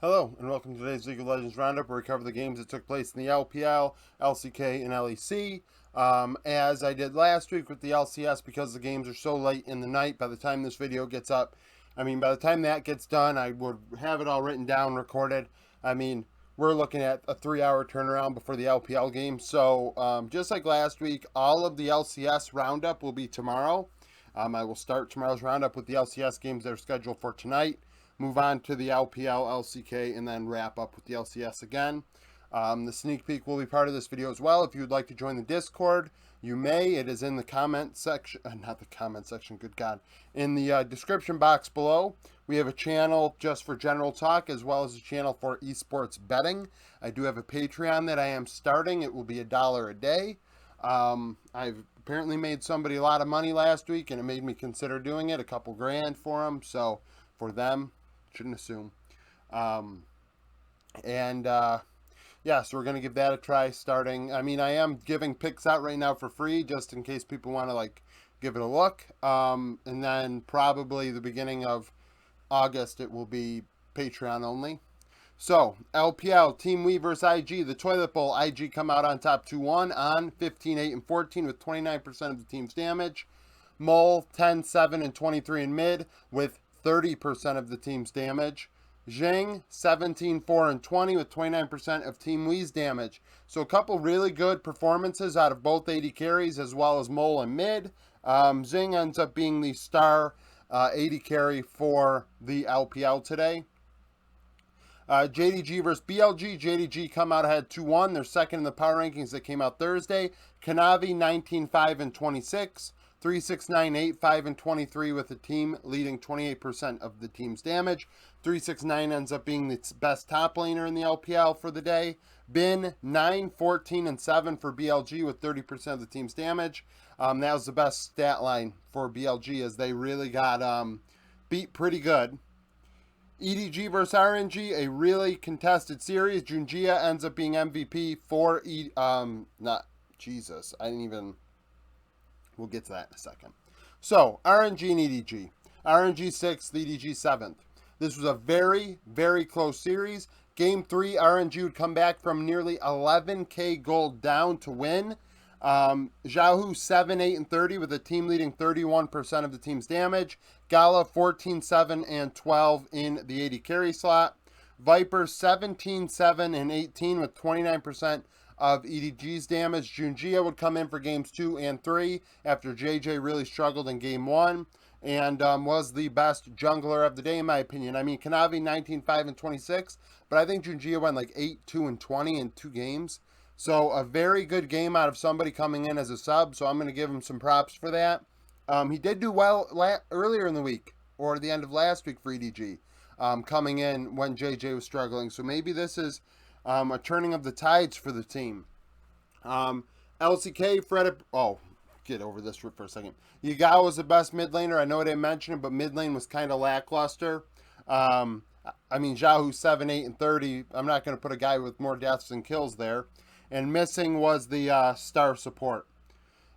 Hello, and welcome to today's League of Legends Roundup, where we cover the games that took place in the LPL, LCK, and LEC. As I did last week with the LCS, because the games are so late in the night, by the time this video gets up, by the time that gets done, I would have it all written down, recorded. We're looking at a 3-hour turnaround before the LPL game. So, just like last week, all of the LCS Roundup will be tomorrow. I will start tomorrow's Roundup with the LCS games that are scheduled for tonight, move on to the LPL, LCK, and then wrap up with the LCS again. The sneak peek will be part of this video as well. If you would like to join the Discord, you may. It is in the comment section, not the comment section, good God, in the description box below. We have a channel just for general talk, as well as a channel for esports betting. I do have a Patreon that I am starting. It will be $1 a day. I've apparently made somebody a lot of money last week, and it made me consider doing it, a couple grand for them. So for them, shouldn't assume. Yeah, so we're going to give that a try starting. I am giving picks out right now for free, just in case people want to, give it a look. And then probably the beginning of August, it will be Patreon only. So, LPL, Team We versus IG, the Toilet Bowl. IG come out on top 2-1 on 15, 8, and 14 with 29% of the team's damage. Mole, 10, 7, and 23 in mid with 30% of the team's damage. Jing, 17, 4, and 20 with 29% of Team Wee's damage. So a couple really good performances out of both AD carries as well as Mole and mid. Jing ends up being the star AD carry for the LPL today. JDG versus BLG. JDG come out ahead 2-1. They're second in the power rankings that came out Thursday. Kanavi, 19, 5, and 26. 3, 6, 9, 8, 5, and 23 with the team leading 28% of the team's damage. 3, 6, 9 ends up being the best top laner in the LPL for the day. Bin, 9, 14, and 7 for BLG with 30% of the team's damage. That was the best stat line for BLG, as they really got beat pretty good. EDG versus RNG, a really contested series. Junjia ends up being MVP for we'll get to that in a second. So, RNG and EDG. RNG 6th, EDG 7th. This was a very, very close series. Game 3, RNG would come back from nearly 11k gold down to win. Xiaohu 7, 8, and 30 with a team leading 31% of the team's damage. Gala 14, 7, and 12 in the AD carry slot. Viper 17, 7, and 18 with 29% of EDG's damage. Junjia would come in for games 2 and 3 after JJ really struggled in game 1 and was the best jungler of the day in my opinion. Kanavi 19, 5, and 26, but I think Junjia went 8, 2, and 20 in 2 games. So a very good game out of somebody coming in as a sub, so I'm going to give him some props for that. He did do well earlier in the week, or the end of last week for EDG, coming in when JJ was struggling. So maybe this is a turning of the tides for the team. LCK, get over this for a second. Yagao was the best mid laner. I know I didn't mention it, but mid lane was kind of lackluster. Xiaohu 7, 8, and 30. I'm not going to put a guy with more deaths than kills there. And missing was the star support.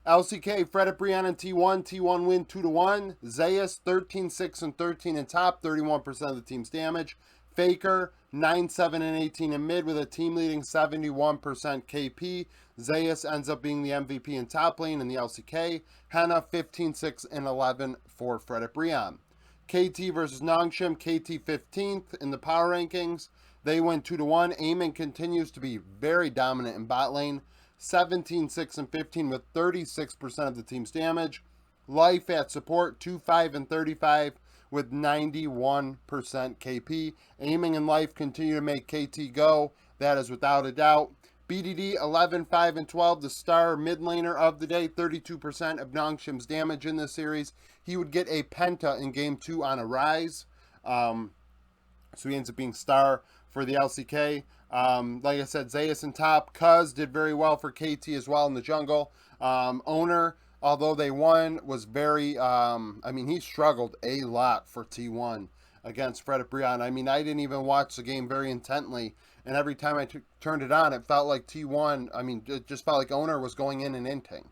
LCK, Fred Brian and T1. T1 win 2-1. Zeus, 13, 6, and 13 in top, 31% of the team's damage. Faker, 9, 7, and 18 in mid with a team leading 71% KP. Zeus ends up being the MVP in top lane in the LCK. Hannah, 15, 6, and 11 for Fred Brian. KT versus Nongshim. KT 15th in the power rankings. They win 2-1. Eamon continues to be very dominant in bot lane. 17, 6, and 15 with 36% of the team's damage. Life at support, 2, 5, and 35 with 91% KP. Aiming and Life continue to make KT go. That is without a doubt. BDD 11, 5, and 12, the star mid laner of the day, 32% of Nongshim's damage in this series. He would get a penta in game 2 on a rise. So he ends up being star for the LCK. Like I said, Zeus in top. Cuz did very well for KT as well in the jungle. Owner, although they won, was very, he struggled a lot for T1 against Fred Brian. I didn't even watch the game very intently, and every time I turned it on, it felt like T1, it just felt like Owner was going in and inting.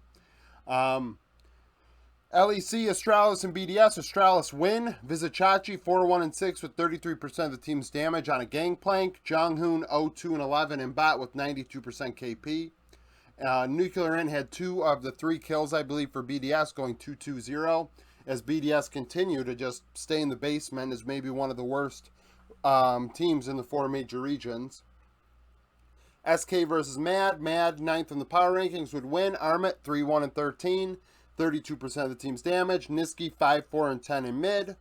LEC, Astralis, and BDS. Astralis win. Vizicachi 4-1-6 with 33% of the team's damage on a Gangplank. Jonghoon 0-2-11 in bot with 92% KP. Nuclear In had 2 of the 3 kills, I believe, for BDS, going 2-2-0. As BDS continue to just stay in the basement as maybe one of the worst teams in the 4 major regions. SK versus Mad. Mad, 9th in the power rankings, would win. Armit 3-1-13. 32% of the team's damage. Niski 5-4-10 in mid.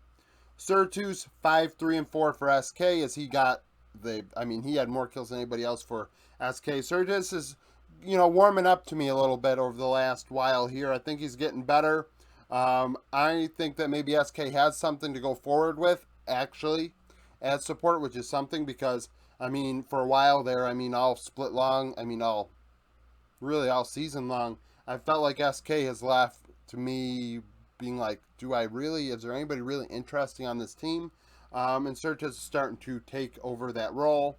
Surtus 5-3-4 for SK as he got he had more kills than anybody else for SK. Surtus is, warming up to me a little bit over the last while here. I think he's getting better. I think that maybe SK has something to go forward with, actually, as support, which is something because, for a while there, all split long, all season long, I felt like SK has left to me being like, is there anybody really interesting on this team? And Surtus is starting to take over that role.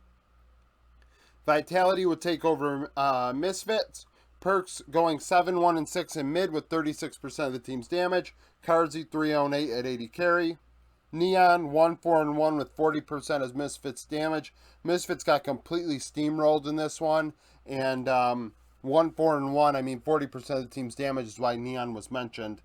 Vitality would take over Misfits. Perks going 7-1-6 in mid with 36% of the team's damage. Karzi 3-0-8 at 80 carry. Neon 1-4-1 with 40% as Misfits damage. Misfits got completely steamrolled in this one. And 1-4-1, 40% of the team's damage is why Neon was mentioned.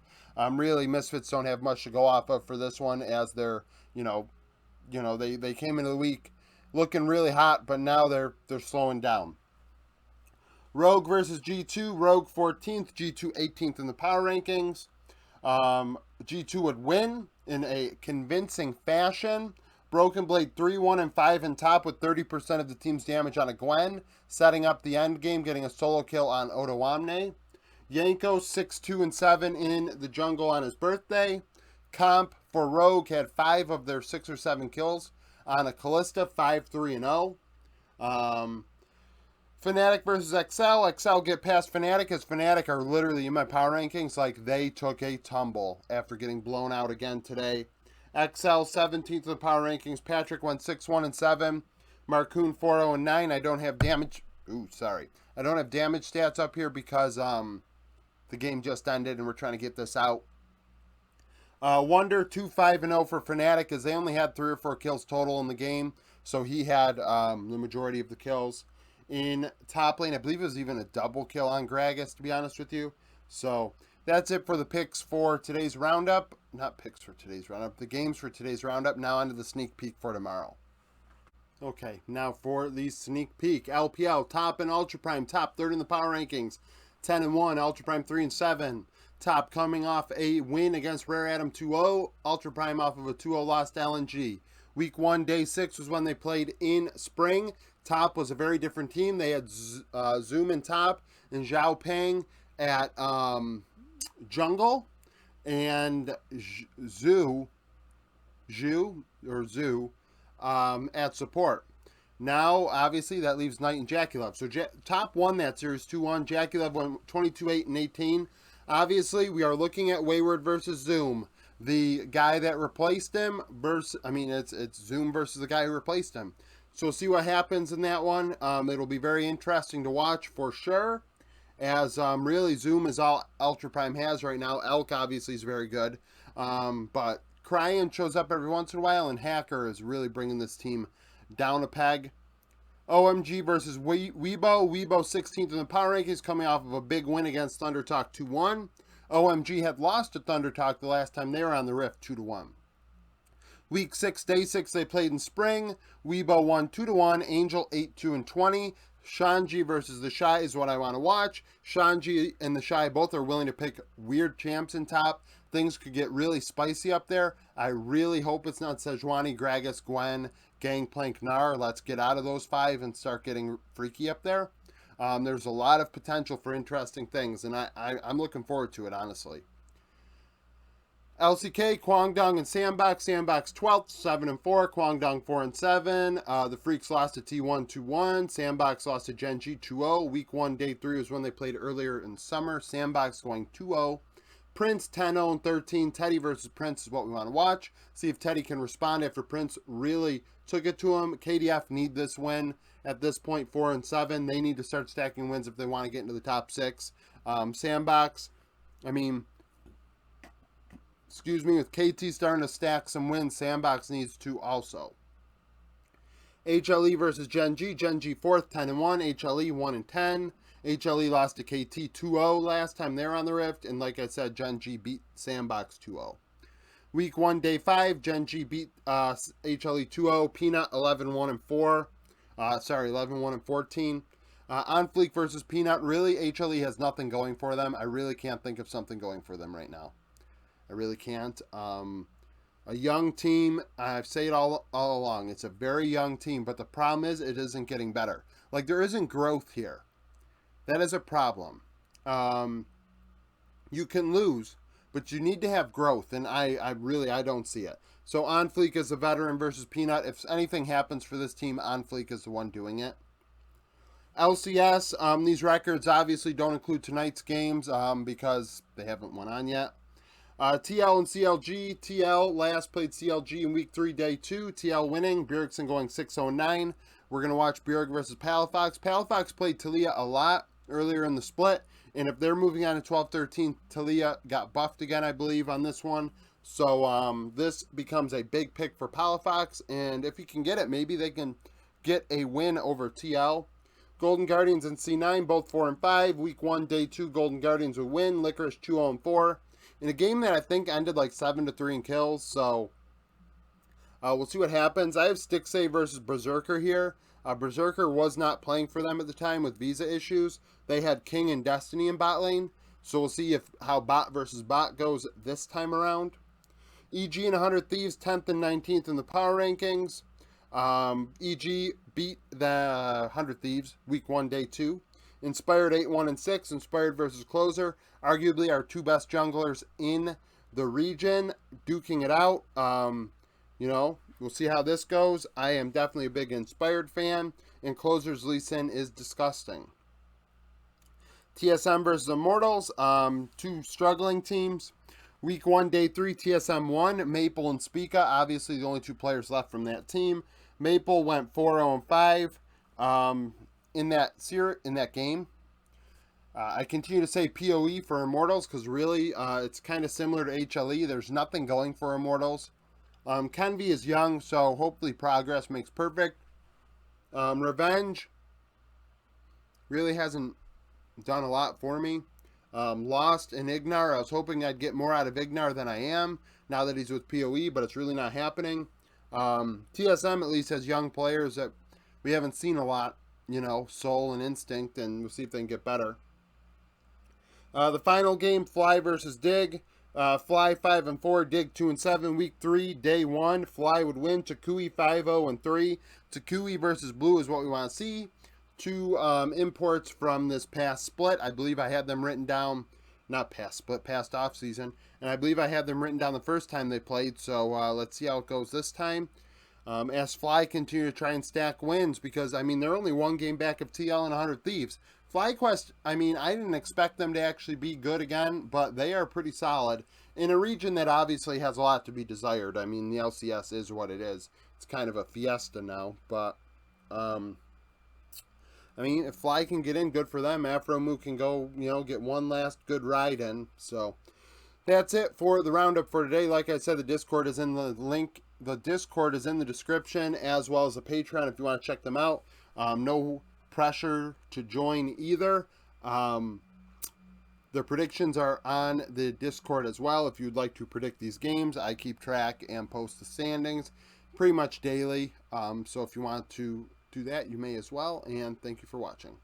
Really, Misfits don't have much to go off of for this one as they're, they came into the week looking really hot, but now they're slowing down. Rogue versus G2. Rogue 14th, G2 18th in the power rankings. G2 would win in a convincing fashion. Broken Blade 3-1-5 in top with 30% of the team's damage on a Gwen, setting up the end game, getting a solo kill on Otoamne. Yanko 6-2-7 in the jungle on his birthday. Comp for Rogue had 5 of their 6 or 7 kills on a Callista, 5-3-0. Fnatic versus XL. XL get past Fnatic as Fnatic are literally in my power rankings. Like, they took a tumble after getting blown out again today. XL 17th in the power rankings. Patrick went 6-1-7. Marcoon 4-0-9. I don't have damage. I don't have damage stats up here because the game just ended and we're trying to get this out. Wonder 2-5-0 for Fnatic as they only had 3 or 4 kills total in the game. So he had the majority of the kills. In top lane, I believe it was even a double kill on Gragas, to be honest with you. So that's it for the picks for today's roundup. Not picks for today's roundup, the games for today's roundup. Now on to the sneak peek for tomorrow. Okay, now for the sneak peek. LPL, top and Ultra Prime, top 3rd in the power rankings. 10-1, Ultra Prime 3-7. Top coming off a win against Rare Atom 2-0. Ultra Prime off of a 2-0 loss to LNG. Week 1, day 6 was when they played in spring. Top was a very different team. They had Zoom in top and Zhao Peng at jungle and Zhu at support. Now, obviously, that leaves Knight and JackeyLove. So top won that series 2-1. JackeyLove won 22-8 and 18. Obviously, we are looking at Wayward versus Zoom. The guy that replaced him versus, it's Zoom versus the guy who replaced him. So we'll see what happens in that one. It'll be very interesting to watch for sure. As really Zoom is all Ultra Prime has right now. Elk obviously is very good. But Cryan shows up every once in a while. And Hacker is really bringing this team down a peg. OMG versus Weibo. Weibo 16th in the power rankings coming off of a big win against Thundertalk 2-1. OMG had lost to Thundertalk the last time they were on the Rift 2-1. Week 6, day 6, they played in spring. Weibo won 2-1. Angel 8-2-20. Shanji versus the Shy is what I want to watch. Shanji and the Shy both are willing to pick weird champs in top. Things could get really spicy up there. I really hope it's not Sejuani, Gragas, Gwen, Gangplank, Gnar. Let's get out of those 5 and start getting freaky up there. There's a lot of potential for interesting things, and I'm looking forward to it, honestly. LCK, Kwangdong, and Sandbox. Sandbox 12th, 7-4. Kwangdong 4-7. The Freaks lost to T1 2-1. Sandbox lost to Genji 2-0. Week 1, day 3 was when they played earlier in summer. Sandbox going 2-0. Prince 10-0-13. Teddy versus Prince is what we want to watch. See if Teddy can respond after Prince really took it to him. KDF need this win at this point, 4-7. They need to start stacking wins if they want to get into the top 6. Sandbox, with KT starting to stack some wins, Sandbox needs to also. HLE versus Gen G. Gen G 4th, 10-1. HLE 1-10. HLE lost to KT 2-0 last time they were on the Rift. And like I said, Gen G beat Sandbox 2-0. Week 1, Day 5. Gen G beat HLE 2-0. Peanut 11-1-4. 11-1-14. On Fleek versus Peanut. Really, HLE has nothing going for them. I really can't think of something going for them right now. I really can't. A young team, I've said it all along, it's a very young team, but the problem is it isn't getting better. Like, there isn't growth here. That is a problem. You can lose, but you need to have growth, and I don't see it. So On Fleek is a veteran versus Peanut. If anything happens for this team, On Fleek is the one doing it. LCS, these records obviously don't include tonight's games because they haven't won on yet. TL and CLG. TL last played CLG in week 3, day 2. TL winning. Bjergsen going 6-0-9. We're going to watch Bjerg versus Palafox. Palafox played Talia a lot earlier in the split. And if they're moving on to 12-13, Talia got buffed again, I believe, on this one. So this becomes a big pick for Palafox. And if he can get it, maybe they can get a win over TL. Golden Guardians and C9, both 4-5. Week 1, day 2, Golden Guardians would win. Licorice 2-4. In a game that I think ended like 7-3 in kills, so we'll see what happens. I have Stixxay versus Berserker here. Berserker was not playing for them at the time with visa issues. They had King and Destiny in bot lane, so we'll see how bot versus bot goes this time around. EG and 100 Thieves, 10th and 19th in the power rankings. EG beat the 100 Thieves, week 1, day 2. Inspired 8-1-6. Inspired versus Closer. Arguably our two best junglers in the region. Duking it out. We'll see how this goes. I am definitely a big Inspired fan. And Closer's Lee Sin is disgusting. TSM versus Immortals. Two struggling teams. Week 1, day 3, TSM won. Maple and Spica, obviously the only two players left from that team. Maple went 4-0-5. In that game. I continue to say PoE for Immortals because really it's kind of similar to HLE. There's nothing going for Immortals. Kenvi is young, so hopefully progress makes perfect. Revenge really hasn't done a lot for me. Lost in Ignar. I was hoping I'd get more out of Ignar than I am now that he's with PoE, but it's really not happening. TSM at least has young players that we haven't seen a lot. Soul and Instinct, and we'll see if they can get better. The final game, Fly versus Dig. Fly 5-4, Dig 2-7. Week 3, day 1, Fly would win. Takui 5-0-3. Takui versus Blue is what we want to see. Two imports from this past split. I believe I had them written down, not past split, past off season, and I believe I had them written down the first time they played. So let's see how it goes this time. As Fly continue to try and stack wins because, they're only one game back of TL and 100 Thieves. FlyQuest, I didn't expect them to actually be good again, but they are pretty solid in a region that obviously has a lot to be desired. The LCS is what it is. It's kind of a fiesta now, but, if Fly can get in, good for them. Afromoo can go, get one last good ride in, so that's it for the roundup for today. Like I said, the Discord is in the link. The Discord is in the description, as well as the Patreon if you want to check them out. No pressure to join either. The predictions are on the Discord as well. If you'd like to predict these games, I keep track and post the standings pretty much daily. So if you want to do that, you may as well. And thank you for watching.